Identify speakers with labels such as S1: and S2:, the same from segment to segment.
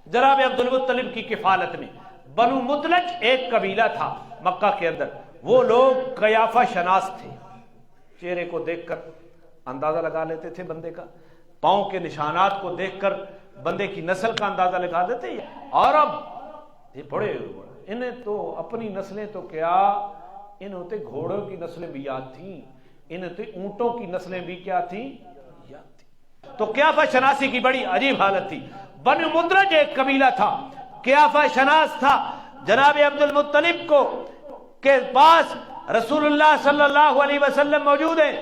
S1: जनाब अब्दुल मुत्तलिब की किफालत में। बनु मुदलज एक कबीला था मक्का के अंदर, वो लोग कयाफा शनास थे, चेहरे को देखकर अंदाजा लगा लेते थे बंदे का, पांव के निशानात को देखकर बंदे की नस्ल का अंदाजा लगा देते। और अब ये बड़े इन्हें तो अपनी नस्लें तो क्या, इन्हें तो घोड़ों की नस्लें भी याद थी, इन्हें तो ऊंटों की नस्लें भी क्या थी, याद थी। तो क्याफा शनासी की बड़ी अजीब हालत थी। बनु मुदलज एक कबीला था, क्याफा शनास था। जनाब अब्दुल मुत्तलिब को के पास रसूलुल्लाह सल्लल्लाहु अलैहि वसल्लम मौजूद है,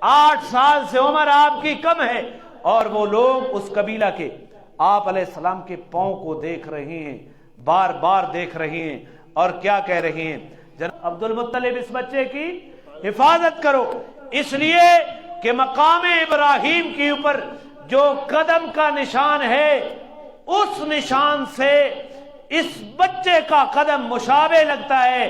S1: 8 साल से उम्र आपकी कम है, और वो लोग उस कबीला के आप अलैहिस्सलाम के पांव को देख रहे हैं, बार बार देख रहे हैं, और क्या कह रहे हैं, जनाब अब्दुल मुत्तलिब इस बच्चे की हिफाजत करो, इसलिए कि मकाम इब्राहिम के ऊपर जो कदम का निशान है, उस निशान से इस बच्चे का कदम मुशाबे लगता है।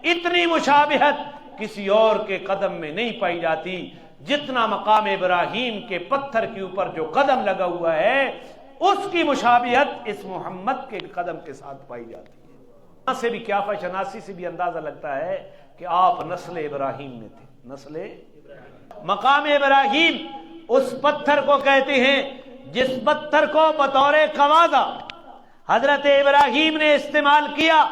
S1: इतनी मुशाबिहत किसी और के कदम में नहीं पाई जाती जितना मकाम इब्राहिम के पत्थर के ऊपर जो कदम लगा हुआ है, उसकी मुशाबिहत इस मोहम्मद के कदम के साथ पाई जाती है। यहां से भी क्याफा शनासी से भी अंदाजा लगता है कि आप नस्ल इब्राहिम में थे, नस्ल मकाम इब्राहिम उस पत्थर को कहते हैं जिस पत्थर को बतौर कवादा हजरत इब्राहिम ने इस्तेमाल किया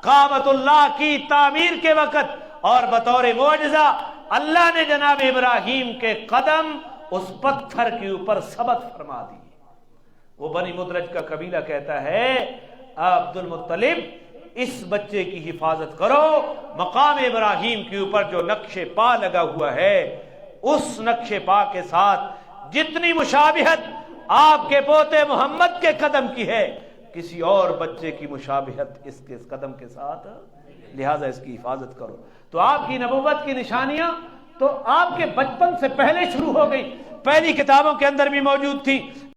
S1: काबतुल्लाह की तामीर के वक्त, और बतौर मोजज़ा अल्लाह ने जनाब इब्राहिम के कदम उस पत्थर के ऊपर सबत फरमा दिए। वो बनी मुदलज का कबीला कहता है, अब्दुल मुत्तलिब इस बच्चे की हिफाजत करो, मकाम इब्राहिम के ऊपर जो नक्शे पा लगा हुआ है, उस नक्शे पा के साथ जितनी मुशाबिहत आपके पोते मोहम्मद के कदम की है, किसी और बच्चे की मुशाबिहत इसके कदम के साथ, लिहाजा इसकी हिफाजत करो। तो आपकी नबूवत की निशानियां तो आपके बचपन से पहले शुरू हो गई, पहली किताबों के अंदर भी मौजूद थी।